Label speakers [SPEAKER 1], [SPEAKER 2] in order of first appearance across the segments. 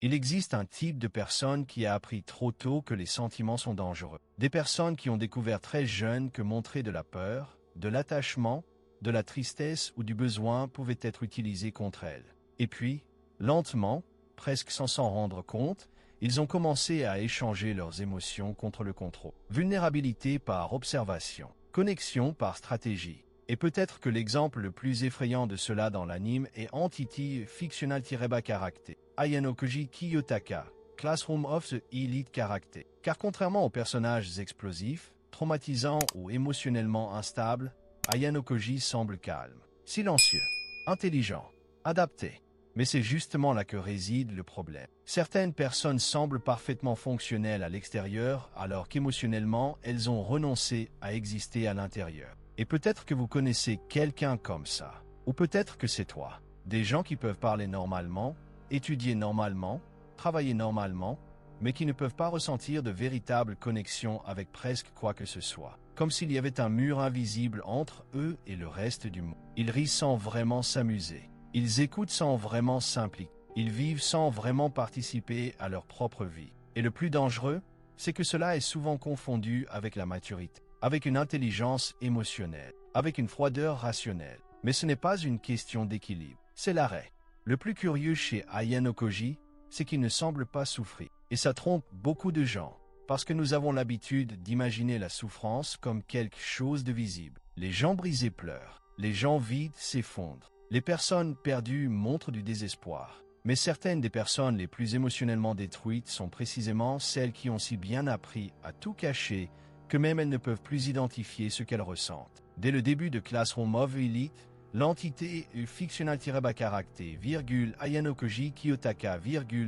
[SPEAKER 1] Il existe un type de personne qui a appris trop tôt que les sentiments sont dangereux. Des personnes qui ont découvert très jeunes que montrer de la peur, de l'attachement, de la tristesse ou du besoin pouvait être utilisé contre elles. Et puis, lentement, presque sans s'en rendre compte, ils ont commencé à échanger leurs émotions contre le contrôle. Vulnérabilité par observation, connexion par stratégie. Et peut-être que l'exemple le plus effrayant de cela dans l'anime est Entity Fictional-Character, Ayano Koji Kiyotaka, Classroom of the Elite Character. Car contrairement aux personnages explosifs, traumatisants ou émotionnellement instables, Ayano Koji semble calme, silencieux, intelligent, adapté. Mais c'est justement là que réside le problème. Certaines personnes semblent parfaitement fonctionnelles à l'extérieur alors qu'émotionnellement, elles ont renoncé à exister à l'intérieur. Et peut-être que vous connaissez quelqu'un comme ça. Ou peut-être que c'est toi. Des gens qui peuvent parler normalement, étudier normalement, travailler normalement, mais qui ne peuvent pas ressentir de véritable connexion avec presque quoi que ce soit. Comme s'il y avait un mur invisible entre eux et le reste du monde. Ils rient sans vraiment s'amuser. Ils écoutent sans vraiment s'impliquer. Ils vivent sans vraiment participer à leur propre vie. Et le plus dangereux, c'est que cela est souvent confondu avec la maturité, avec une intelligence émotionnelle, avec une froideur rationnelle. Mais ce n'est pas une question d'équilibre, c'est l'arrêt. Le plus curieux chez Ayano Koji, c'est qu'il ne semble pas souffrir. Et ça trompe beaucoup de gens, parce que nous avons l'habitude d'imaginer la souffrance comme quelque chose de visible. Les gens brisés pleurent, les gens vides s'effondrent, les personnes perdues montrent du désespoir. Mais certaines des personnes les plus émotionnellement détruites sont précisément celles qui ont si bien appris à tout cacher que même elles ne peuvent plus identifier ce qu'elles ressentent. Dès le début de Classroom of Elite, l'entité Fictional-Character, Ayano Koji Kiyotaka,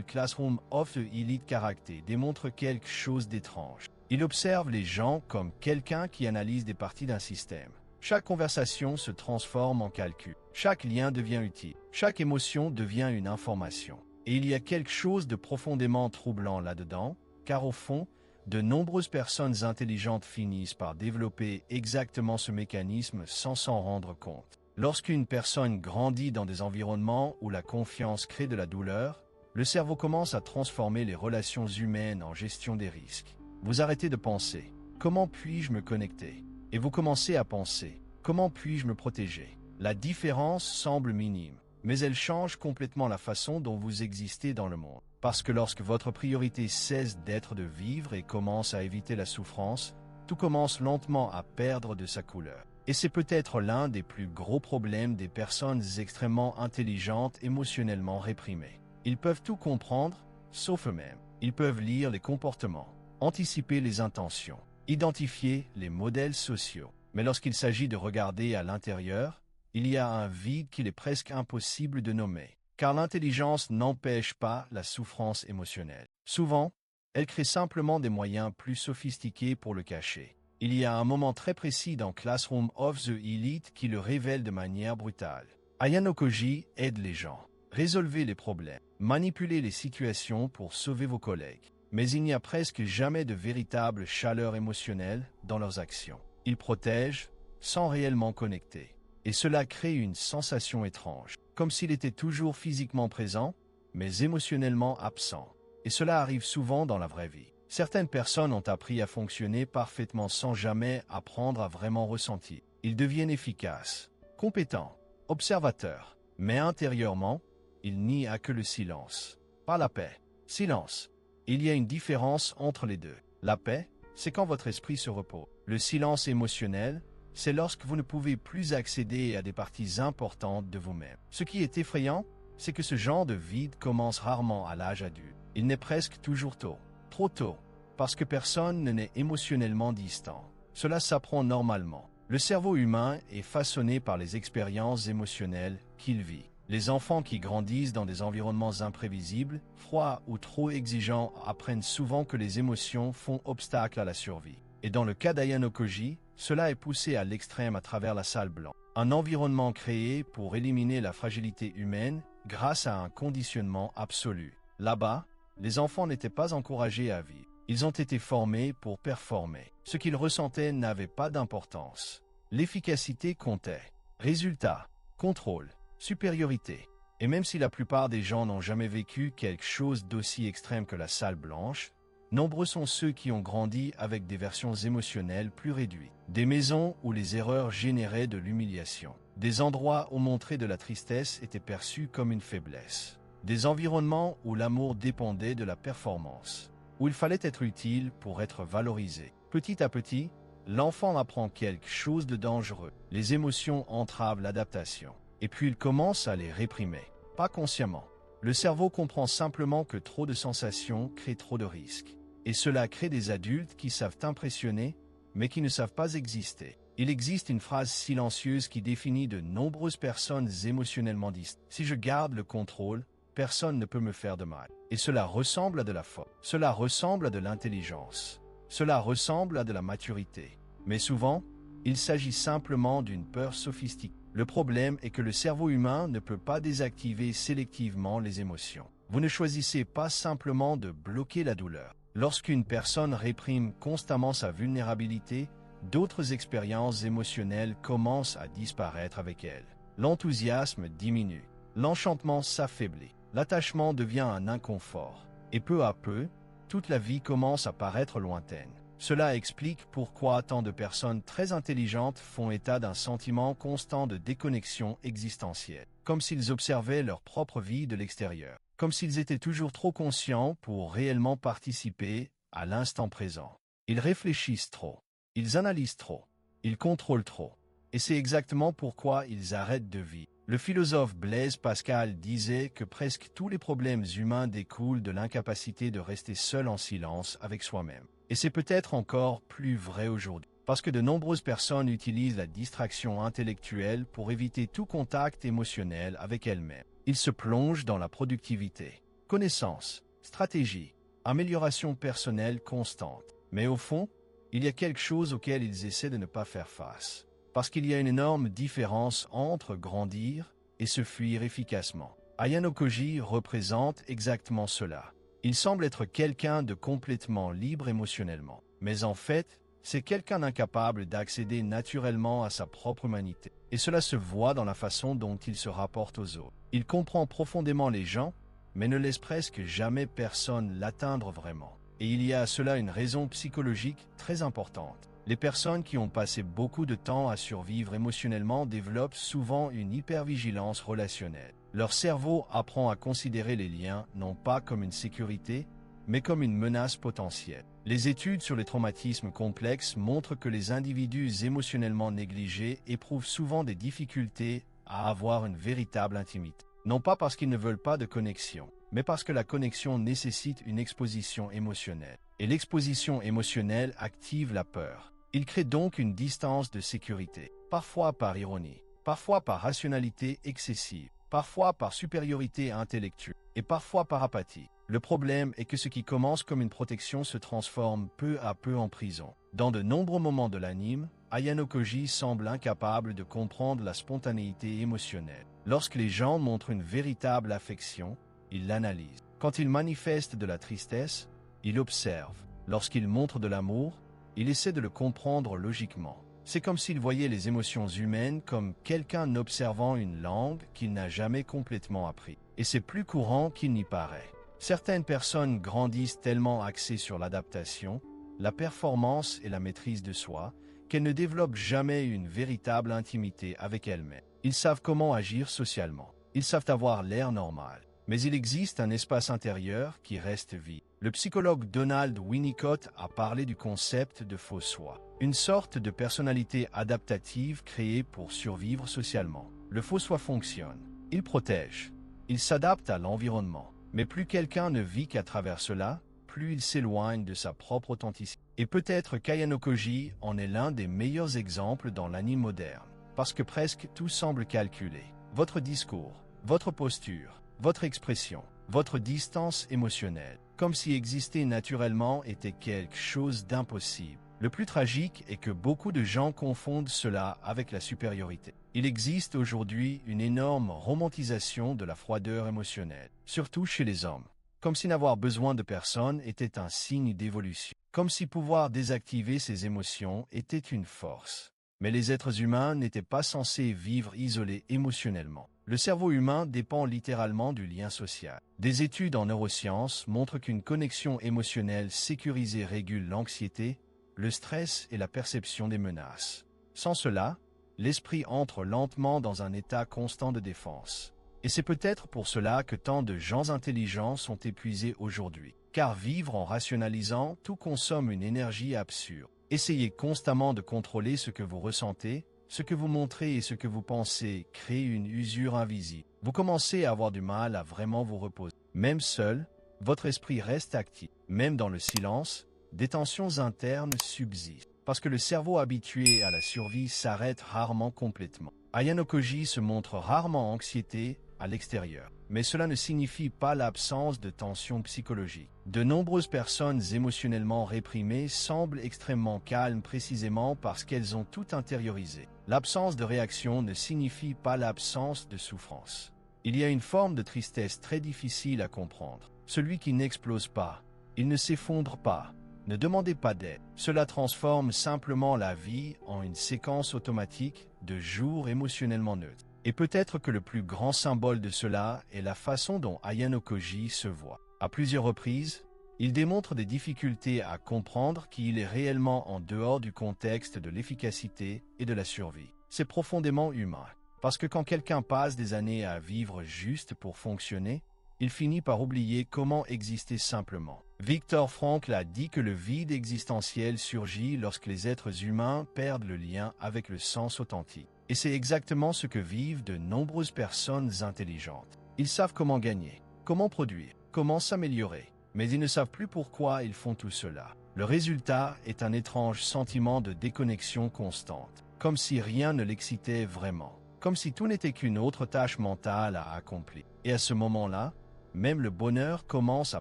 [SPEAKER 1] Classroom of the Elite Character démontre quelque chose d'étrange. Il observe les gens comme quelqu'un qui analyse des parties d'un système. Chaque conversation se transforme en calcul. Chaque lien devient utile. Chaque émotion devient une information. Et il y a quelque chose de profondément troublant là-dedans, car au fond, de nombreuses personnes intelligentes finissent par développer exactement ce mécanisme sans s'en rendre compte. Lorsqu'une personne grandit dans des environnements où la confiance crée de la douleur, le cerveau commence à transformer les relations humaines en gestion des risques. Vous arrêtez de penser « Comment puis-je me connecter ?» et vous commencez à penser « Comment puis-je me protéger ?» La différence semble minime, mais elle change complètement la façon dont vous existez dans le monde. Parce que lorsque votre priorité cesse d'être de vivre et commence à éviter la souffrance, tout commence lentement à perdre de sa couleur. Et c'est peut-être l'un des plus gros problèmes des personnes extrêmement intelligentes émotionnellement réprimées. Ils peuvent tout comprendre, sauf eux-mêmes. Ils peuvent lire les comportements, anticiper les intentions, identifier les modèles sociaux. Mais lorsqu'il s'agit de regarder à l'intérieur, il y a un vide qu'il est presque impossible de nommer. Car l'intelligence n'empêche pas la souffrance émotionnelle. Souvent, elle crée simplement des moyens plus sophistiqués pour le cacher. Il y a un moment très précis dans Classroom of the Elite qui le révèle de manière brutale. Ayano Koji aide les gens, résolvez les problèmes, manipulez les situations pour sauver vos collègues. Mais il n'y a presque jamais de véritable chaleur émotionnelle dans leurs actions. Ils protègent sans réellement connecter. Et cela crée une sensation étrange, comme s'il était toujours physiquement présent, mais émotionnellement absent. Et cela arrive souvent dans la vraie vie. Certaines personnes ont appris à fonctionner parfaitement sans jamais apprendre à vraiment ressentir. Ils deviennent efficaces, compétents, observateurs, mais intérieurement, il n'y a que le silence. Pas la paix. Silence. Il y a une différence entre les deux. La paix, c'est quand votre esprit se repose. Le silence émotionnel, c'est lorsque vous ne pouvez plus accéder à des parties importantes de vous-même. Ce qui est effrayant, c'est que ce genre de vide commence rarement à l'âge adulte. Il naît presque toujours tôt, trop tôt, parce que personne ne n'est émotionnellement distant. Cela s'apprend normalement. Le cerveau humain est façonné par les expériences émotionnelles qu'il vit. Les enfants qui grandissent dans des environnements imprévisibles, froids ou trop exigeants apprennent souvent que les émotions font obstacle à la survie. Et dans le cas d'Ayano Koji, cela est poussé à l'extrême à travers la salle blanche. Un environnement créé pour éliminer la fragilité humaine grâce à un conditionnement absolu. Là-bas, les enfants n'étaient pas encouragés à vivre. Ils ont été formés pour performer. Ce qu'ils ressentaient n'avait pas d'importance. L'efficacité comptait. Résultat, contrôle, supériorité. Et même si la plupart des gens n'ont jamais vécu quelque chose d'aussi extrême que la salle blanche, nombreux sont ceux qui ont grandi avec des versions émotionnelles plus réduites. Des maisons où les erreurs généraient de l'humiliation. Des endroits où montrer de la tristesse était perçu comme une faiblesse. Des environnements où l'amour dépendait de la performance. Où il fallait être utile pour être valorisé. Petit à petit, l'enfant apprend quelque chose de dangereux. Les émotions entravent l'adaptation. Et puis il commence à les réprimer. Pas consciemment. Le cerveau comprend simplement que trop de sensations créent trop de risques. Et cela crée des adultes qui savent impressionner, mais qui ne savent pas exister. Il existe une phrase silencieuse qui définit de nombreuses personnes émotionnellement distantes. Si je garde le contrôle, personne ne peut me faire de mal. Et cela ressemble à de la faute. Cela ressemble à de l'intelligence. Cela ressemble à de la maturité. Mais souvent, il s'agit simplement d'une peur sophistiquée. Le problème est que le cerveau humain ne peut pas désactiver sélectivement les émotions. Vous ne choisissez pas simplement de bloquer la douleur. Lorsqu'une personne réprime constamment sa vulnérabilité, d'autres expériences émotionnelles commencent à disparaître avec elle. L'enthousiasme diminue, l'enchantement s'affaiblit, l'attachement devient un inconfort, et peu à peu, toute la vie commence à paraître lointaine. Cela explique pourquoi tant de personnes très intelligentes font état d'un sentiment constant de déconnexion existentielle, comme s'ils observaient leur propre vie de l'extérieur, comme s'ils étaient toujours trop conscients pour réellement participer à l'instant présent. Ils réfléchissent trop, ils analysent trop, ils contrôlent trop, et c'est exactement pourquoi ils arrêtent de vivre. Le philosophe Blaise Pascal disait que presque tous les problèmes humains découlent de l'incapacité de rester seul en silence avec soi-même. Et c'est peut-être encore plus vrai aujourd'hui, parce que de nombreuses personnes utilisent la distraction intellectuelle pour éviter tout contact émotionnel avec elles-mêmes. Ils se plongent dans la productivité, connaissance, stratégie, amélioration personnelle constante. Mais au fond, il y a quelque chose auquel ils essaient de ne pas faire face. Parce qu'il y a une énorme différence entre grandir et se fuir efficacement. Ayano Koji représente exactement cela. Il semble être quelqu'un de complètement libre émotionnellement. Mais en fait, c'est quelqu'un d'incapable d'accéder naturellement à sa propre humanité. Et cela se voit dans la façon dont il se rapporte aux autres. Il comprend profondément les gens, mais ne laisse presque jamais personne l'atteindre vraiment. Et il y a à cela une raison psychologique très importante. Les personnes qui ont passé beaucoup de temps à survivre émotionnellement développent souvent une hypervigilance relationnelle. Leur cerveau apprend à considérer les liens non pas comme une sécurité, mais comme une menace potentielle. Les études sur les traumatismes complexes montrent que les individus émotionnellement négligés éprouvent souvent des difficultés à avoir une véritable intimité. Non pas parce qu'ils ne veulent pas de connexion, mais parce que la connexion nécessite une exposition émotionnelle. Et l'exposition émotionnelle active la peur. Il crée donc une distance de sécurité, parfois par ironie, parfois par rationalité excessive, parfois par supériorité intellectuelle, et parfois par apathie. Le problème est que ce qui commence comme une protection se transforme peu à peu en prison. Dans de nombreux moments de l'anime, Ayano Koji semble incapable de comprendre la spontanéité émotionnelle. Lorsque les gens montrent une véritable affection, il l'analyse. Quand il manifeste de la tristesse, il observe. Lorsqu'il montre de l'amour, il essaie de le comprendre logiquement. C'est comme s'il voyait les émotions humaines comme quelqu'un observant une langue qu'il n'a jamais complètement appris. Et c'est plus courant qu'il n'y paraît. Certaines personnes grandissent tellement axées sur l'adaptation, la performance et la maîtrise de soi, qu'elles ne développent jamais une véritable intimité avec elles-mêmes. Ils savent comment agir socialement. Ils savent avoir l'air normal. Mais il existe un espace intérieur qui reste vide. Le psychologue Donald Winnicott a parlé du concept de faux soi, une sorte de personnalité adaptative créée pour survivre socialement. Le faux soi fonctionne. Il protège. Il s'adapte à l'environnement. Mais plus quelqu'un ne vit qu'à travers cela, plus il s'éloigne de sa propre authenticité. Et peut-être qu'Ayano Koji en est l'un des meilleurs exemples dans l'anime moderne, parce que presque tout semble calculé. Votre discours, votre posture, votre expression, votre distance émotionnelle, comme si exister naturellement était quelque chose d'impossible. Le plus tragique est que beaucoup de gens confondent cela avec la supériorité. Il existe aujourd'hui une énorme romantisation de la froideur émotionnelle, surtout chez les hommes, comme si n'avoir besoin de personne était un signe d'évolution, comme si pouvoir désactiver ses émotions était une force. Mais les êtres humains n'étaient pas censés vivre isolés émotionnellement. Le cerveau humain dépend littéralement du lien social. Des études en neurosciences montrent qu'une connexion émotionnelle sécurisée régule l'anxiété, le stress et la perception des menaces. Sans cela, l'esprit entre lentement dans un état constant de défense. Et c'est peut-être pour cela que tant de gens intelligents sont épuisés aujourd'hui. Car vivre en rationalisant tout consomme une énergie absurde. Essayez constamment de contrôler ce que vous ressentez, ce que vous montrez et ce que vous pensez crée une usure invisible. Vous commencez à avoir du mal à vraiment vous reposer. Même seul, votre esprit reste actif. Même dans le silence, des tensions internes subsistent. Parce que le cerveau habitué à la survie s'arrête rarement complètement. Ayano Koji se montre rarement anxiété à l'extérieur. Mais cela ne signifie pas l'absence de tension psychologique. De nombreuses personnes émotionnellement réprimées semblent extrêmement calmes précisément parce qu'elles ont tout intériorisé. L'absence de réaction ne signifie pas l'absence de souffrance. Il y a une forme de tristesse très difficile à comprendre. Celui qui n'explose pas, il ne s'effondre pas. Ne demandez pas d'aide. Cela transforme simplement la vie en une séquence automatique de jours émotionnellement neutres. Et peut-être que le plus grand symbole de cela est la façon dont Ayano Koji se voit. À plusieurs reprises, il démontre des difficultés à comprendre qu'il est réellement en dehors du contexte de l'efficacité et de la survie. C'est profondément humain, parce que quand quelqu'un passe des années à vivre juste pour fonctionner, il finit par oublier comment exister simplement. Viktor Frankl a dit que le vide existentiel surgit lorsque les êtres humains perdent le lien avec le sens authentique. Et c'est exactement ce que vivent de nombreuses personnes intelligentes. Ils savent comment gagner, comment produire, comment s'améliorer, mais ils ne savent plus pourquoi ils font tout cela. Le résultat est un étrange sentiment de déconnexion constante, comme si rien ne l'excitait vraiment, comme si tout n'était qu'une autre tâche mentale à accomplir. Et à ce moment-là, même le bonheur commence à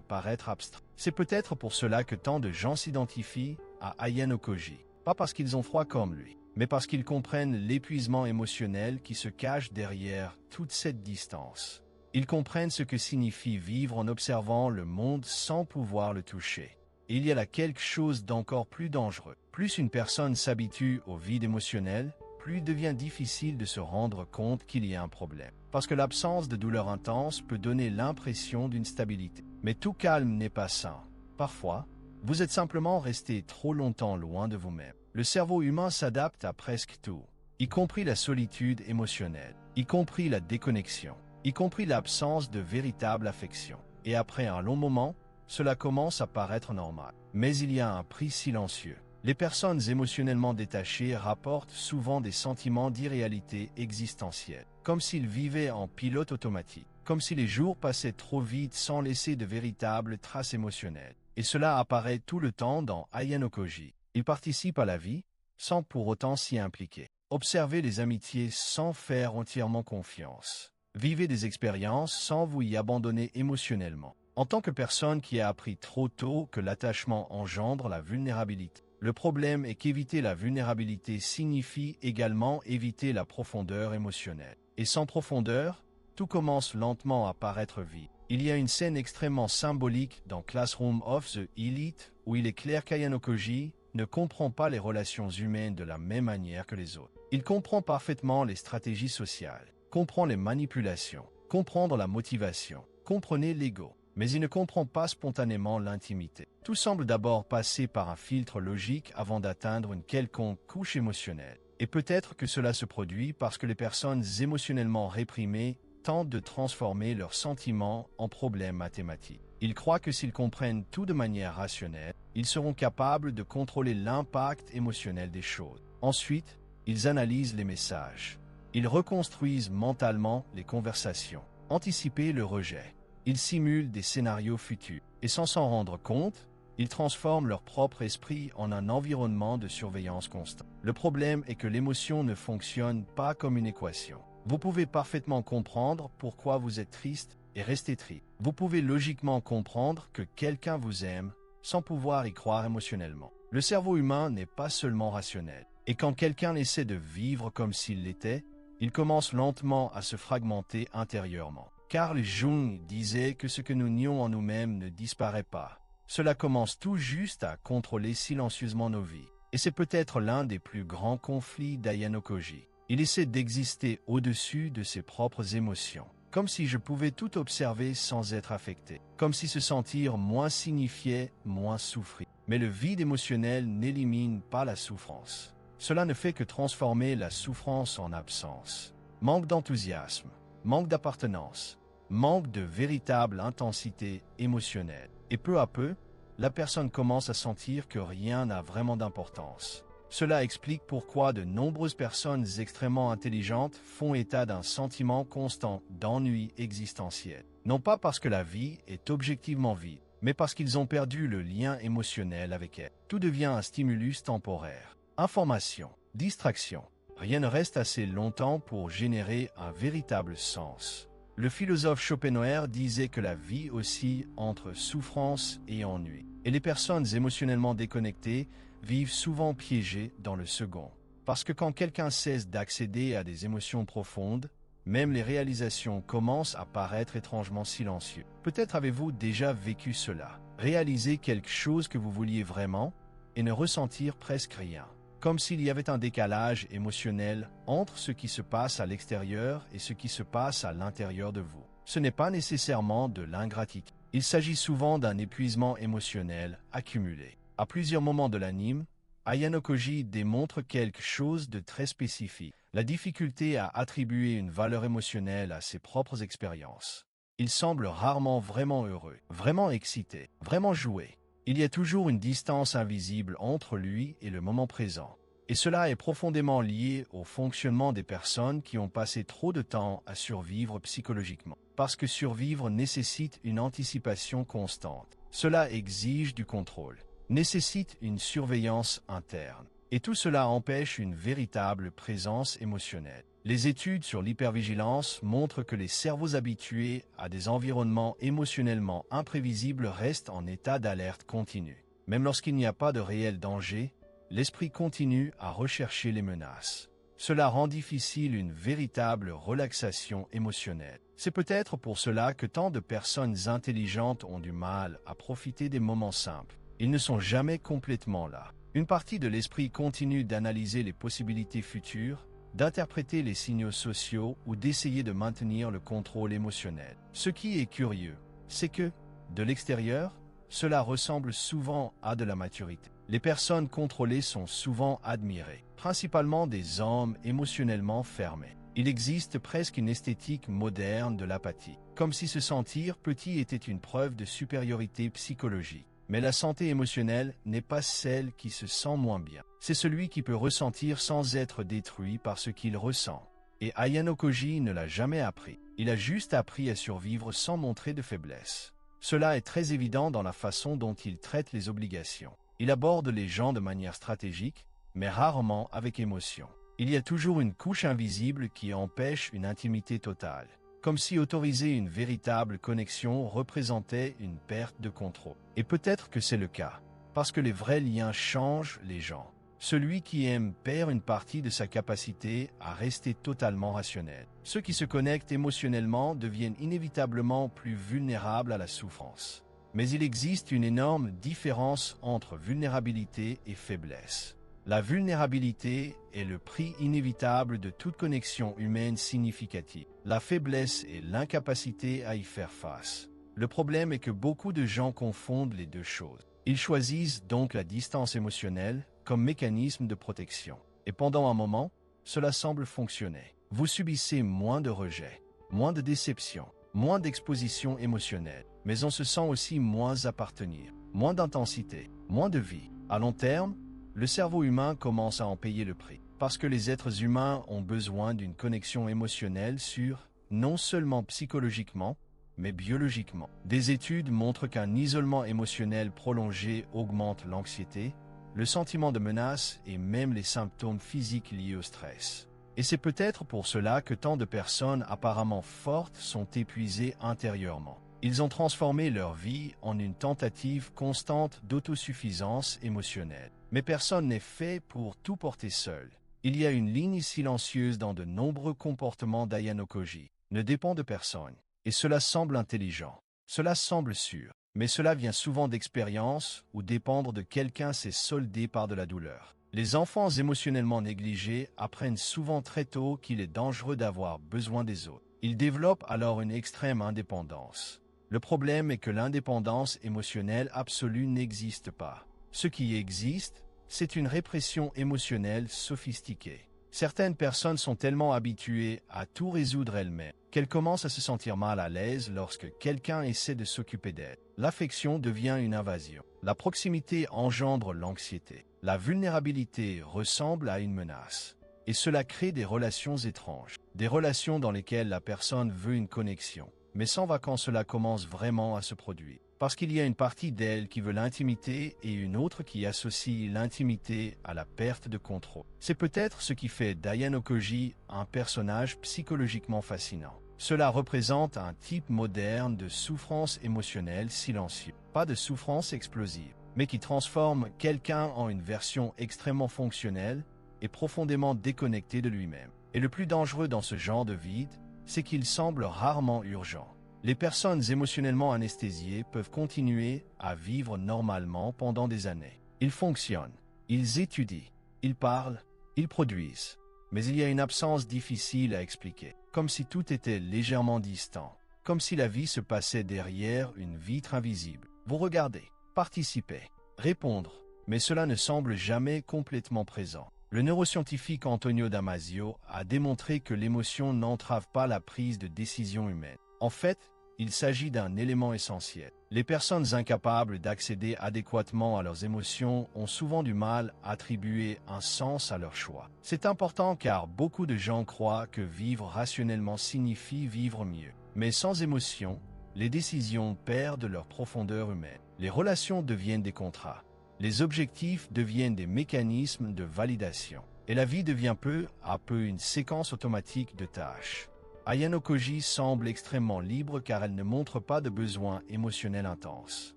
[SPEAKER 1] paraître abstrait. C'est peut-être pour cela que tant de gens s'identifient à Ayano Koji, pas parce qu'ils ont froid comme lui, mais parce qu'ils comprennent l'épuisement émotionnel qui se cache derrière toute cette distance. Ils comprennent ce que signifie vivre en observant le monde sans pouvoir le toucher. Et il y a là quelque chose d'encore plus dangereux. Plus une personne s'habitue au vide émotionnel, plus il devient difficile de se rendre compte qu'il y a un problème. Parce que l'absence de douleur intense peut donner l'impression d'une stabilité. Mais tout calme n'est pas sain. Parfois, vous êtes simplement resté trop longtemps loin de vous-même. Le cerveau humain s'adapte à presque tout, y compris la solitude émotionnelle, y compris la déconnexion, y compris l'absence de véritable affection. Et après un long moment, cela commence à paraître normal. Mais il y a un prix silencieux. Les personnes émotionnellement détachées rapportent souvent des sentiments d'irréalité existentielle, comme s'ils vivaient en pilote automatique, comme si les jours passaient trop vite sans laisser de véritables traces émotionnelles. Et cela apparaît tout le temps dans Ayano Koji. Il participe à la vie, sans pour autant s'y impliquer. Observez les amitiés sans faire entièrement confiance. Vivez des expériences sans vous y abandonner émotionnellement. En tant que personne qui a appris trop tôt que l'attachement engendre la vulnérabilité, le problème est qu'éviter la vulnérabilité signifie également éviter la profondeur émotionnelle. Et sans profondeur, tout commence lentement à paraître vide. Il y a une scène extrêmement symbolique dans Classroom of the Elite où il est clair qu'Ayano Koji ne comprend pas les relations humaines de la même manière que les autres. Il comprend parfaitement les stratégies sociales, comprend les manipulations, comprendre la motivation, comprenez l'ego, mais il ne comprend pas spontanément l'intimité. Tout semble d'abord passer par un filtre logique avant d'atteindre une quelconque couche émotionnelle. Et peut-être que cela se produit parce que les personnes émotionnellement réprimées tentent de transformer leurs sentiments en problèmes mathématiques. Ils croient que s'ils comprennent tout de manière rationnelle, ils seront capables de contrôler l'impact émotionnel des choses. Ensuite, ils analysent les messages. Ils reconstruisent mentalement les conversations, anticipent le rejet. Ils simulent des scénarios futurs. Et sans s'en rendre compte, ils transforment leur propre esprit en un environnement de surveillance constante. Le problème est que l'émotion ne fonctionne pas comme une équation. Vous pouvez parfaitement comprendre pourquoi vous êtes triste et rester triste. Vous pouvez logiquement comprendre que quelqu'un vous aime sans pouvoir y croire émotionnellement. Le cerveau humain n'est pas seulement rationnel. Et quand quelqu'un essaie de vivre comme s'il l'était, il commence lentement à se fragmenter intérieurement. Carl Jung disait que ce que nous nions en nous-mêmes ne disparaît pas. Cela commence tout juste à contrôler silencieusement nos vies. Et c'est peut-être l'un des plus grands conflits d'Ayano Koji. Il essaie d'exister au-dessus de ses propres émotions. Comme si je pouvais tout observer sans être affecté. Comme si se sentir moins signifiait moins souffrir. Mais le vide émotionnel n'élimine pas la souffrance. Cela ne fait que transformer la souffrance en absence. Manque d'enthousiasme, manque d'appartenance, manque de véritable intensité émotionnelle. Et peu à peu, la personne commence à sentir que rien n'a vraiment d'importance. Cela explique pourquoi de nombreuses personnes extrêmement intelligentes font état d'un sentiment constant d'ennui existentiel. Non pas parce que la vie est objectivement vide, mais parce qu'ils ont perdu le lien émotionnel avec elle. Tout devient un stimulus temporaire. Information, distraction. Rien ne reste assez longtemps pour générer un véritable sens. Le philosophe Schopenhauer disait que la vie oscille entre souffrance et ennui. Et les personnes émotionnellement déconnectées vivent souvent piégées dans le second. Parce que quand quelqu'un cesse d'accéder à des émotions profondes, même les réalisations commencent à paraître étrangement silencieuses. Peut-être avez-vous déjà vécu cela. Réaliser quelque chose que vous vouliez vraiment et ne ressentir presque rien. Comme s'il y avait un décalage émotionnel entre ce qui se passe à l'extérieur et ce qui se passe à l'intérieur de vous. Ce n'est pas nécessairement de l'ingratitude. Il s'agit souvent d'un épuisement émotionnel accumulé. À plusieurs moments de l'anime, Ayano Koji démontre quelque chose de très spécifique, la difficulté à attribuer une valeur émotionnelle à ses propres expériences. Il semble rarement vraiment heureux, vraiment excité, vraiment joué. Il y a toujours une distance invisible entre lui et le moment présent. Et cela est profondément lié au fonctionnement des personnes qui ont passé trop de temps à survivre psychologiquement. Parce que survivre nécessite une anticipation constante. Cela exige du contrôle, nécessite une surveillance interne. Et tout cela empêche une véritable présence émotionnelle. Les études sur l'hypervigilance montrent que les cerveaux habitués à des environnements émotionnellement imprévisibles restent en état d'alerte continue. Même lorsqu'il n'y a pas de réel danger, l'esprit continue à rechercher les menaces. Cela rend difficile une véritable relaxation émotionnelle. C'est peut-être pour cela que tant de personnes intelligentes ont du mal à profiter des moments simples. Ils ne sont jamais complètement là. Une partie de l'esprit continue d'analyser les possibilités futures, d'interpréter les signaux sociaux ou d'essayer de maintenir le contrôle émotionnel. Ce qui est curieux, c'est que, de l'extérieur, cela ressemble souvent à de la maturité. Les personnes contrôlées sont souvent admirées, principalement des hommes émotionnellement fermés. Il existe presque une esthétique moderne de l'apathie, comme si se sentir petit était une preuve de supériorité psychologique. Mais la santé émotionnelle n'est pas celle qui se sent moins bien. C'est celui qui peut ressentir sans être détruit par ce qu'il ressent. Et Ayano Koji ne l'a jamais appris. Il a juste appris à survivre sans montrer de faiblesse. Cela est très évident dans la façon dont il traite les obligations. Il aborde les gens de manière stratégique, mais rarement avec émotion. Il y a toujours une couche invisible qui empêche une intimité totale. Comme si autoriser une véritable connexion représentait une perte de contrôle. Et peut-être que c'est le cas, parce que les vrais liens changent les gens. Celui qui aime perd une partie de sa capacité à rester totalement rationnel. Ceux qui se connectent émotionnellement deviennent inévitablement plus vulnérables à la souffrance. Mais il existe une énorme différence entre vulnérabilité et faiblesse. La vulnérabilité est le prix inévitable de toute connexion humaine significative. La faiblesse est l'incapacité à y faire face. Le problème est que beaucoup de gens confondent les deux choses. Ils choisissent donc la distance émotionnelle comme mécanisme de protection. Et pendant un moment, cela semble fonctionner. Vous subissez moins de rejet, moins de déception, moins d'exposition émotionnelle, mais on se sent aussi moins appartenir, moins d'intensité, moins de vie. À long terme, le cerveau humain commence à en payer le prix, parce que les êtres humains ont besoin d'une connexion émotionnelle sûre, non seulement psychologiquement, mais biologiquement. Des études montrent qu'un isolement émotionnel prolongé augmente l'anxiété, le sentiment de menace et même les symptômes physiques liés au stress. Et c'est peut-être pour cela que tant de personnes apparemment fortes sont épuisées intérieurement. Ils ont transformé leur vie en une tentative constante d'autosuffisance émotionnelle. Mais personne n'est fait pour tout porter seul. Il y a une ligne silencieuse dans de nombreux comportements d'Ayano Koji. Ne dépend de personne. Et cela semble intelligent. Cela semble sûr. Mais cela vient souvent d'expérience ou dépendre de quelqu'un s'est soldé par de la douleur. Les enfants émotionnellement négligés apprennent souvent très tôt qu'il est dangereux d'avoir besoin des autres. Ils développent alors une extrême indépendance. Le problème est que l'indépendance émotionnelle absolue n'existe pas. Ce qui existe, c'est une répression émotionnelle sophistiquée. Certaines personnes sont tellement habituées à tout résoudre elles-mêmes qu'elles commencent à se sentir mal à l'aise lorsque quelqu'un essaie de s'occuper d'elles. L'affection devient une invasion. La proximité engendre l'anxiété. La vulnérabilité ressemble à une menace. Et cela crée des relations étranges. Des relations dans lesquelles la personne veut une connexion, mais s'en va quand cela commence vraiment à se produire. Parce qu'il y a une partie d'elle qui veut l'intimité et une autre qui associe l'intimité à la perte de contrôle. C'est peut-être ce qui fait Diane Okoji un personnage psychologiquement fascinant. Cela représente un type moderne de souffrance émotionnelle silencieuse, pas de souffrance explosive, mais qui transforme quelqu'un en une version extrêmement fonctionnelle et profondément déconnectée de lui-même. Et le plus dangereux dans ce genre de vide, c'est qu'il semble rarement urgent. Les personnes émotionnellement anesthésiées peuvent continuer à vivre normalement pendant des années. Ils fonctionnent, ils étudient, ils parlent, ils produisent. Mais il y a une absence difficile à expliquer, comme si tout était légèrement distant, comme si la vie se passait derrière une vitre invisible. Vous regardez, participez, répondre, mais cela ne semble jamais complètement présent. Le neuroscientifique Antonio Damasio a démontré que l'émotion n'entrave pas la prise de décision humaine. En fait, il s'agit d'un élément essentiel. Les personnes incapables d'accéder adéquatement à leurs émotions ont souvent du mal à attribuer un sens à leur choix. C'est important car beaucoup de gens croient que vivre rationnellement signifie vivre mieux. Mais sans émotion, les décisions perdent leur profondeur humaine. Les relations deviennent des contrats. Les objectifs deviennent des mécanismes de validation. Et la vie devient peu à peu une séquence automatique de tâches. Diane Okoji semble extrêmement libre car elle ne montre pas de besoin émotionnel intense.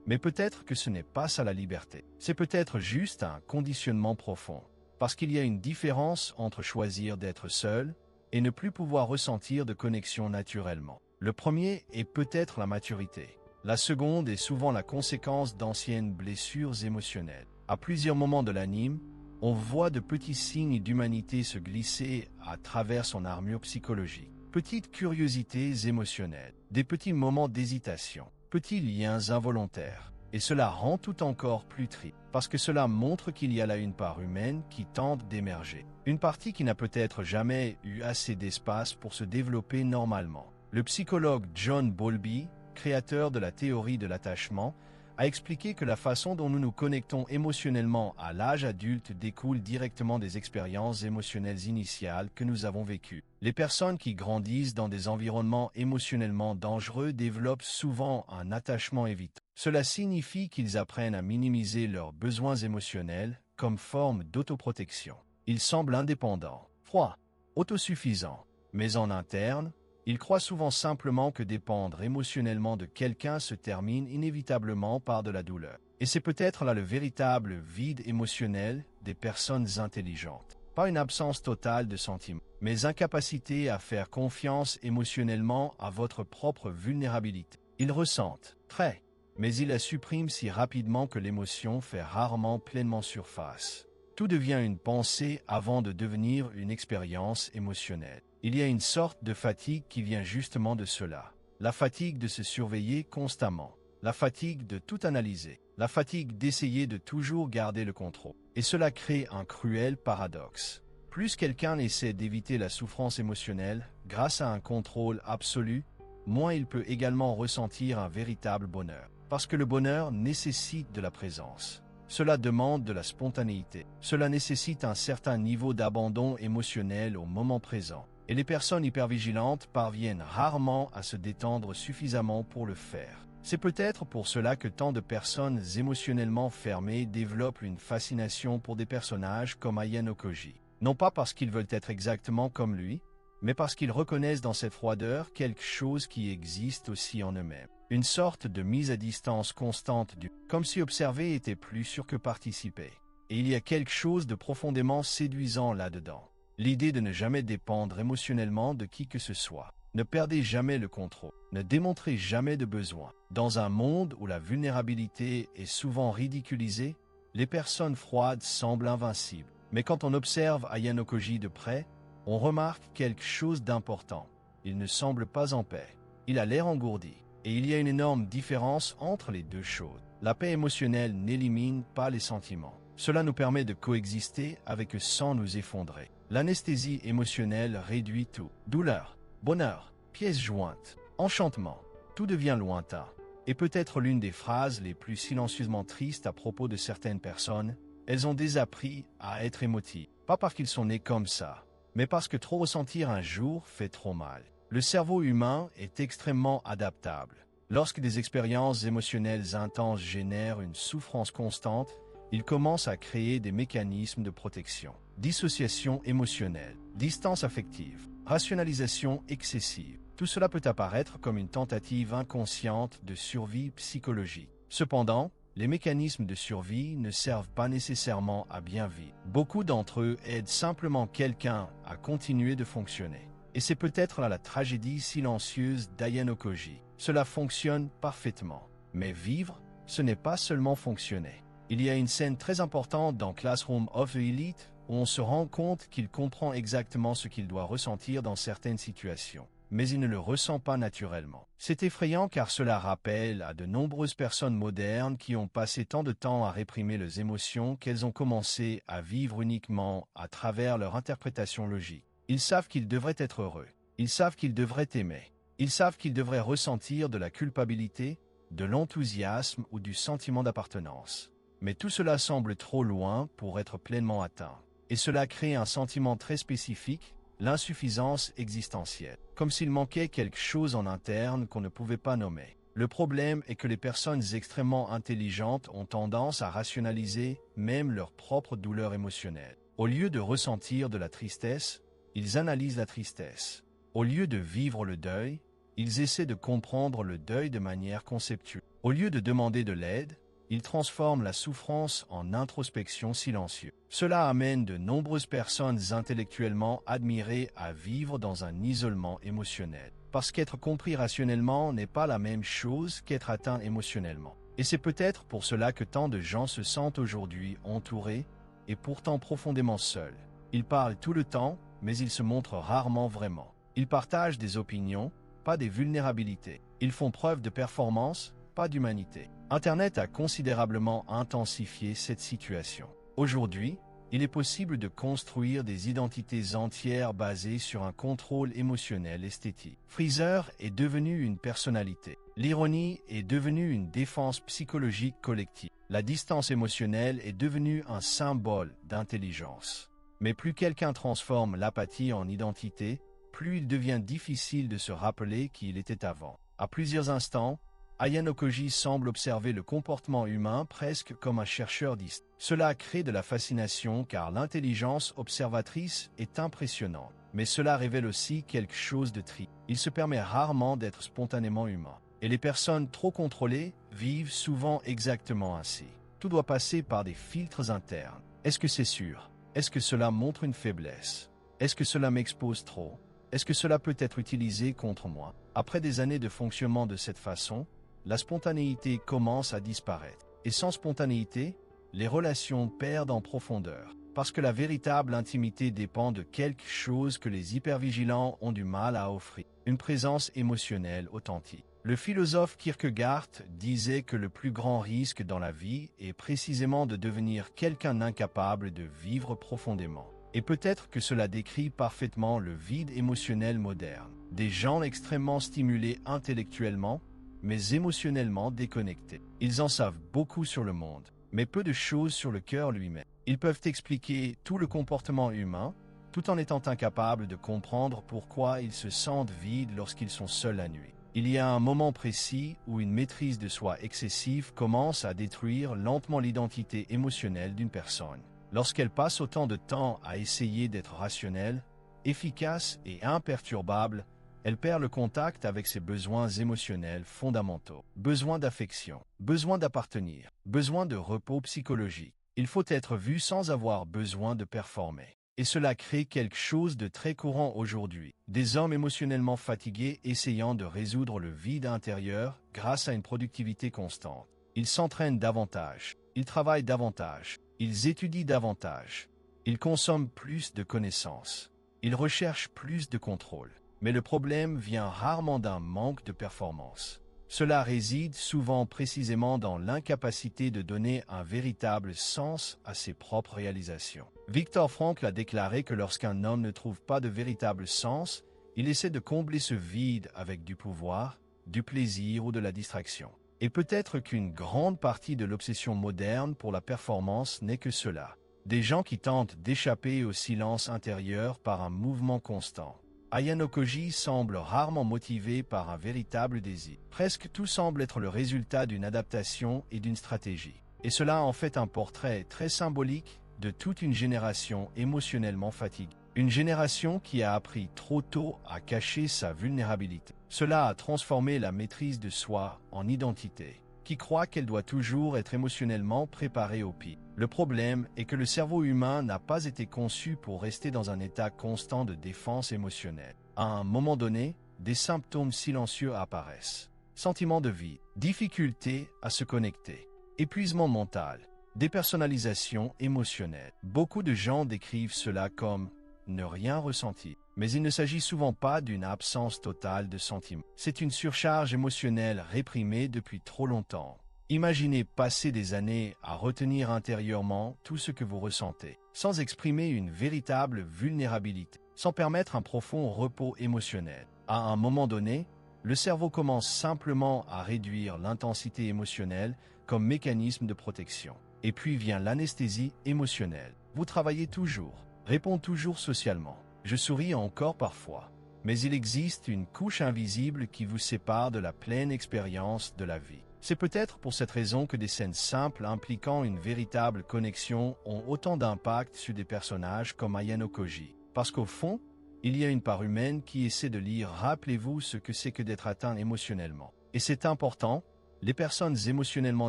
[SPEAKER 1] Mais peut-être que ce n'est pas ça la liberté. C'est peut-être juste un conditionnement profond. Parce qu'il y a une différence entre choisir d'être seul et ne plus pouvoir ressentir de connexion naturellement. Le premier est peut-être la maturité. La seconde est souvent la conséquence d'anciennes blessures émotionnelles. À plusieurs moments de l'anime, on voit de petits signes d'humanité se glisser à travers son armure psychologique. Petites curiosités émotionnelles, des petits moments d'hésitation, petits liens involontaires. Et cela rend tout encore plus triste, parce que cela montre qu'il y a là une part humaine qui tente d'émerger. Une partie qui n'a peut-être jamais eu assez d'espace pour se développer normalement. Le psychologue John Bowlby, créateur de la théorie de l'attachement, a expliqué que la façon dont nous nous connectons émotionnellement à l'âge adulte découle directement des expériences émotionnelles initiales que nous avons vécues. Les personnes qui grandissent dans des environnements émotionnellement dangereux développent souvent un attachement évitant. Cela signifie qu'ils apprennent à minimiser leurs besoins émotionnels comme forme d'autoprotection. Ils semblent indépendants, froids, autosuffisants, mais en interne, ils croient souvent simplement que dépendre émotionnellement de quelqu'un se termine inévitablement par de la douleur. Et c'est peut-être là le véritable vide émotionnel des personnes intelligentes. Pas une absence totale de sentiments, mais incapacité à faire confiance émotionnellement à votre propre vulnérabilité. Ils ressentent, très, mais ils la suppriment si rapidement que l'émotion fait rarement pleinement surface. Tout devient une pensée avant de devenir une expérience émotionnelle. Il y a une sorte de fatigue qui vient justement de cela. La fatigue de se surveiller constamment. La fatigue de tout analyser. La fatigue d'essayer de toujours garder le contrôle. Et cela crée un cruel paradoxe. Plus quelqu'un essaie d'éviter la souffrance émotionnelle grâce à un contrôle absolu, moins il peut également ressentir un véritable bonheur. Parce que le bonheur nécessite de la présence. Cela demande de la spontanéité. Cela nécessite un certain niveau d'abandon émotionnel au moment présent. Et les personnes hypervigilantes parviennent rarement à se détendre suffisamment pour le faire. C'est peut-être pour cela que tant de personnes émotionnellement fermées développent une fascination pour des personnages comme Diane Okoji. Non pas parce qu'ils veulent être exactement comme lui, mais parce qu'ils reconnaissent dans cette froideur quelque chose qui existe aussi en eux-mêmes. Une sorte de mise à distance constante comme si observer était plus sûr que participer. Et il y a quelque chose de profondément séduisant là-dedans. L'idée de ne jamais dépendre émotionnellement de qui que ce soit. Ne perdez jamais le contrôle. Ne démontrez jamais de besoin. Dans un monde où la vulnérabilité est souvent ridiculisée, Les personnes froides semblent invincibles. Mais quand on observe Aya no Koji de près, on remarque quelque chose d'important. Il ne semble pas en paix. Il a l'air engourdi. Et il y a une énorme différence entre les deux choses. La paix émotionnelle n'élimine pas les sentiments. Cela nous permet de coexister avec eux sans nous effondrer. L'anesthésie émotionnelle réduit tout. Douleur, bonheur, pièces jointes, enchantement. Tout devient lointain. Et peut-être l'une des phrases les plus silencieusement tristes à propos de certaines personnes, elles ont désappris à être émotives. Pas parce qu'ils sont nés comme ça, mais parce que trop ressentir un jour fait trop mal. Le cerveau humain est extrêmement adaptable. Lorsque des expériences émotionnelles intenses génèrent une souffrance constante, il commence à créer des mécanismes de protection. Dissociation émotionnelle, distance affective, rationalisation excessive. Tout cela peut apparaître comme une tentative inconsciente de survie psychologique. Cependant, les mécanismes de survie ne servent pas nécessairement à bien vivre. Beaucoup d'entre eux aident simplement quelqu'un à continuer de fonctionner. Et c'est peut-être là la tragédie silencieuse d'Aya no Koji. Cela fonctionne parfaitement. Mais vivre, ce n'est pas seulement fonctionner. Il y a une scène très importante dans Classroom of the Elite où on se rend compte qu'il comprend exactement ce qu'il doit ressentir dans certaines situations. Mais il ne le ressent pas naturellement. C'est effrayant car cela rappelle à de nombreuses personnes modernes qui ont passé tant de temps à réprimer leurs émotions qu'elles ont commencé à vivre uniquement à travers leur interprétation logique. Ils savent qu'ils devraient être heureux. Ils savent qu'ils devraient aimer. Ils savent qu'ils devraient ressentir de la culpabilité, de l'enthousiasme ou du sentiment d'appartenance. Mais tout cela semble trop loin pour être pleinement atteint. Et cela crée un sentiment très spécifique, l'insuffisance existentielle. Comme s'il manquait quelque chose en interne qu'on ne pouvait pas nommer. Le problème est que les personnes extrêmement intelligentes ont tendance à rationaliser même leur propre douleur émotionnelle. Au lieu de ressentir de la tristesse, ils analysent la tristesse. Au lieu de vivre le deuil, ils essaient de comprendre le deuil de manière conceptuelle. Au lieu de demander de l'aide, ils transforment la souffrance en introspection silencieuse. Cela amène de nombreuses personnes intellectuellement admirées à vivre dans un isolement émotionnel. Parce qu'être compris rationnellement n'est pas la même chose qu'être atteint émotionnellement. Et c'est peut-être pour cela que tant de gens se sentent aujourd'hui entourés et pourtant profondément seuls. Ils parlent tout le temps, mais ils se montrent rarement vraiment. Ils partagent des opinions, pas des vulnérabilités. Ils font preuve de performance, pas d'humanité. Internet a considérablement intensifié cette situation. Aujourd'hui, il est possible de construire des identités entières basées sur un contrôle émotionnel esthétique. Freezer est devenu une personnalité. L'ironie est devenue une défense psychologique collective. La distance émotionnelle est devenue un symbole d'intelligence. Mais plus quelqu'un transforme l'apathie en identité, plus il devient difficile de se rappeler qui il était avant. À plusieurs instants, Aya no Koji semble observer le comportement humain presque comme un chercheur distant. Cela crée de la fascination car l'intelligence observatrice est impressionnante. Mais cela révèle aussi quelque chose de triste. Il se permet rarement d'être spontanément humain. Et les personnes trop contrôlées vivent souvent exactement ainsi. Tout doit passer par des filtres internes. Est-ce que c'est sûr? Est-ce que cela montre une faiblesse? Est-ce que cela m'expose trop? Est-ce que cela peut être utilisé contre moi? Après des années de fonctionnement de cette façon, la spontanéité commence à disparaître. Et sans spontanéité, les relations perdent en profondeur. Parce que la véritable intimité dépend de quelque chose que les hypervigilants ont du mal à offrir. Une présence émotionnelle authentique. Le philosophe Kierkegaard disait que le plus grand risque dans la vie est précisément de devenir quelqu'un d'incapable de vivre profondément. Et peut-être que cela décrit parfaitement le vide émotionnel moderne. Des gens extrêmement stimulés intellectuellement, mais émotionnellement déconnectés. Ils en savent beaucoup sur le monde, mais peu de choses sur le cœur lui-même. Ils peuvent expliquer tout le comportement humain, tout en étant incapables de comprendre pourquoi ils se sentent vides lorsqu'ils sont seuls la nuit. Il y a un moment précis où une maîtrise de soi excessive commence à détruire lentement l'identité émotionnelle d'une personne. Lorsqu'elle passe autant de temps à essayer d'être rationnelle, efficace et imperturbable, elle perd le contact avec ses besoins émotionnels fondamentaux. Besoin d'affection, besoin d'appartenir, besoin de repos psychologique. Il faut être vu sans avoir besoin de performer. Et cela crée quelque chose de très courant aujourd'hui. Des hommes émotionnellement fatigués essayant de résoudre le vide intérieur grâce à une productivité constante. Ils s'entraînent davantage. Ils travaillent davantage. Ils étudient davantage. Ils consomment plus de connaissances. Ils recherchent plus de contrôle. Mais le problème vient rarement d'un manque de performance. Cela réside souvent précisément dans l'incapacité de donner un véritable sens à ses propres réalisations. Viktor Frankl a déclaré que lorsqu'un homme ne trouve pas de véritable sens, il essaie de combler ce vide avec du pouvoir, du plaisir ou de la distraction. Et peut-être qu'une grande partie de l'obsession moderne pour la performance n'est que cela. Des gens qui tentent d'échapper au silence intérieur par un mouvement constant. Ayano Koji semble rarement motivé par un véritable désir. Presque tout semble être le résultat d'une adaptation et d'une stratégie. Et cela en fait un portrait très symbolique de toute une génération émotionnellement fatiguée. Une génération qui a appris trop tôt à cacher sa vulnérabilité. Cela a transformé la maîtrise de soi en identité, qui croit qu'elle doit toujours être émotionnellement préparée au pire. Le problème est que le cerveau humain n'a pas été conçu pour rester dans un état constant de défense émotionnelle. À un moment donné, des symptômes silencieux apparaissent. Sentiment de vide, difficulté à se connecter, épuisement mental, dépersonnalisation émotionnelle. Beaucoup de gens décrivent cela comme ne rien ressentir. Mais il ne s'agit souvent pas d'une absence totale de sentiments. C'est une surcharge émotionnelle réprimée depuis trop longtemps. Imaginez passer des années à retenir intérieurement tout ce que vous ressentez, sans exprimer une véritable vulnérabilité, sans permettre un profond repos émotionnel. À un moment donné, le cerveau commence simplement à réduire l'intensité émotionnelle comme mécanisme de protection. Et puis vient l'anesthésie émotionnelle. Vous travaillez toujours, répondez toujours socialement. Je souris encore parfois, mais il existe une couche invisible qui vous sépare de la pleine expérience de la vie. C'est peut-être pour cette raison que des scènes simples impliquant une véritable connexion ont autant d'impact sur des personnages comme Ayano Koji. Parce qu'au fond, il y a une part humaine qui essaie de lire « Rappelez-vous ce que c'est que d'être atteint émotionnellement ». Et c'est important. Les personnes émotionnellement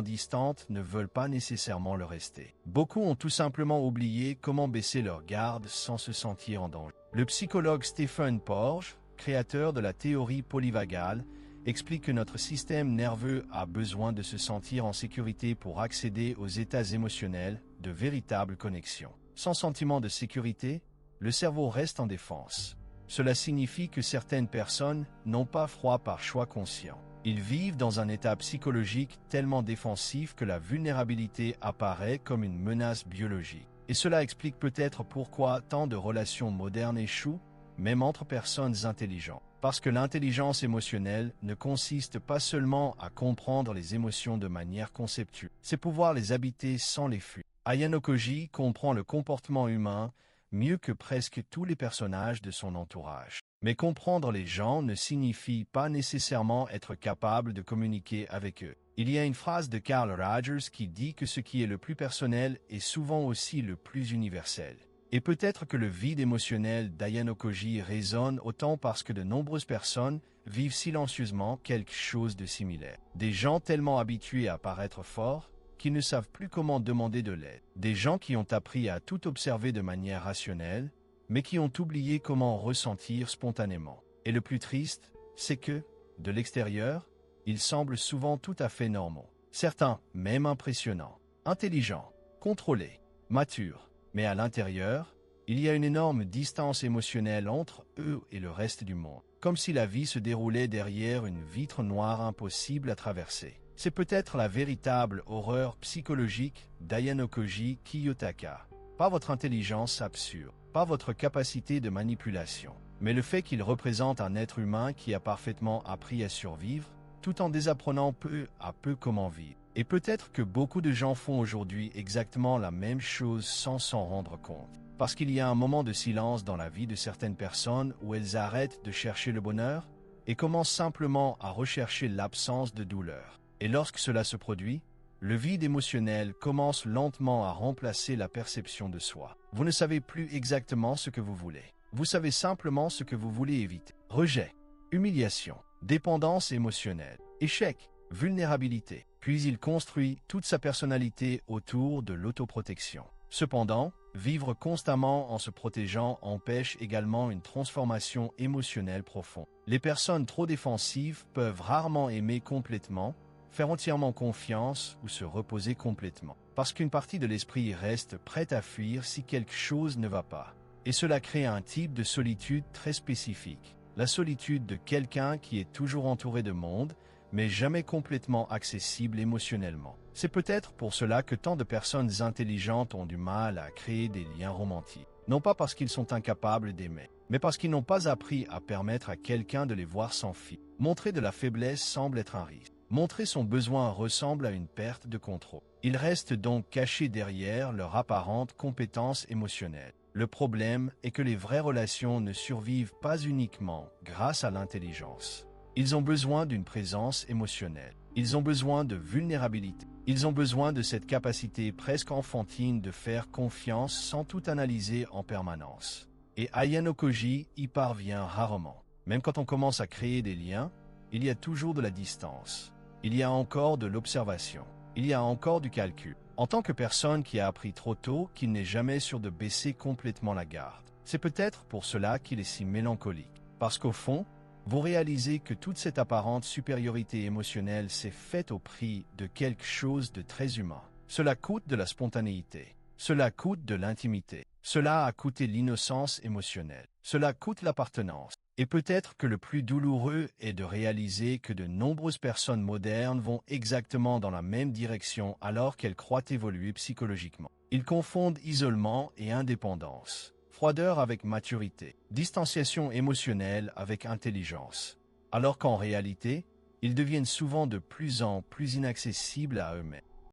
[SPEAKER 1] distantes ne veulent pas nécessairement le rester. Beaucoup ont tout simplement oublié comment baisser leur garde sans se sentir en danger. Le psychologue Stephen Porges, créateur de la théorie polyvagale, explique que notre système nerveux a besoin de se sentir en sécurité pour accéder aux états émotionnels de véritable connexion. Sans sentiment de sécurité, le cerveau reste en défense. Cela signifie que certaines personnes n'ont pas froid par choix conscient. Ils vivent dans un état psychologique tellement défensif que la vulnérabilité apparaît comme une menace biologique. Et cela explique peut-être pourquoi tant de relations modernes échouent, même entre personnes intelligentes. Parce que l'intelligence émotionnelle ne consiste pas seulement à comprendre les émotions de manière conceptuelle, c'est pouvoir les habiter sans les fuir. Ayano Koji comprend le comportement humain mieux que presque tous les personnages de son entourage. Mais comprendre les gens ne signifie pas nécessairement être capable de communiquer avec eux. Il y a une phrase de Carl Rogers qui dit que ce qui est le plus personnel est souvent aussi le plus universel. Et peut-être que le vide émotionnel d'Ayano Koji résonne autant parce que de nombreuses personnes vivent silencieusement quelque chose de similaire. Des gens tellement habitués à paraître forts qu'ils ne savent plus comment demander de l'aide. Des gens qui ont appris à tout observer de manière rationnelle, mais qui ont oublié comment ressentir spontanément. Et le plus triste, c'est que, de l'extérieur, ils semblent souvent tout à fait normaux. Certains, même impressionnants, intelligents, contrôlés, matures. Mais à l'intérieur, il y a une énorme distance émotionnelle entre eux et le reste du monde. Comme si la vie se déroulait derrière une vitre noire impossible à traverser. C'est peut-être la véritable horreur psychologique d'Ayano Koji Kiyotaka. Pas votre intelligence absurde, pas votre capacité de manipulation, mais le fait qu'il représente un être humain qui a parfaitement appris à survivre, tout en désapprenant peu à peu comment vivre. Et peut-être que beaucoup de gens font aujourd'hui exactement la même chose sans s'en rendre compte. Parce qu'il y a un moment de silence dans la vie de certaines personnes où elles arrêtent de chercher le bonheur et commencent simplement à rechercher l'absence de douleur. Et lorsque cela se produit, le vide émotionnel commence lentement à remplacer la perception de soi. Vous ne savez plus exactement ce que vous voulez. Vous savez simplement ce que vous voulez éviter. Rejet, humiliation, dépendance émotionnelle, échec, vulnérabilité. Puis il construit toute sa personnalité autour de l'autoprotection. Cependant, vivre constamment en se protégeant empêche également une transformation émotionnelle profonde. Les personnes trop défensives peuvent rarement aimer complètement, faire entièrement confiance ou se reposer complètement. Parce qu'une partie de l'esprit reste prête à fuir si quelque chose ne va pas. Et cela crée un type de solitude très spécifique. La solitude de quelqu'un qui est toujours entouré de monde, mais jamais complètement accessible émotionnellement. C'est peut-être pour cela que tant de personnes intelligentes ont du mal à créer des liens romantiques. Non pas parce qu'ils sont incapables d'aimer, mais parce qu'ils n'ont pas appris à permettre à quelqu'un de les voir sans fil. Montrer de la faiblesse semble être un risque. Montrer son besoin ressemble à une perte de contrôle. Ils restent donc cachés derrière leur apparente compétence émotionnelle. Le problème est que les vraies relations ne survivent pas uniquement grâce à l'intelligence. Ils ont besoin d'une présence émotionnelle. Ils ont besoin de vulnérabilité. Ils ont besoin de cette capacité presque enfantine de faire confiance sans tout analyser en permanence. Et Ayano Koji y parvient rarement. Même quand on commence à créer des liens, il y a toujours de la distance. Il y a encore de l'observation. Il y a encore du calcul. En tant que personne qui a appris trop tôt qu'il n'est jamais sûr de baisser complètement la garde. C'est peut-être pour cela qu'il est si mélancolique. Parce qu'au fond, vous réalisez que toute cette apparente supériorité émotionnelle s'est faite au prix de quelque chose de très humain. Cela coûte de la spontanéité. Cela coûte de l'intimité. Cela a coûté l'innocence émotionnelle. Cela coûte l'appartenance. Et peut-être que le plus douloureux est de réaliser que de nombreuses personnes modernes vont exactement dans la même direction alors qu'elles croient évoluer psychologiquement. Ils confondent isolement et indépendance, froideur avec maturité, distanciation émotionnelle avec intelligence, alors qu'en réalité, ils deviennent souvent de plus en plus inaccessibles à eux-mêmes.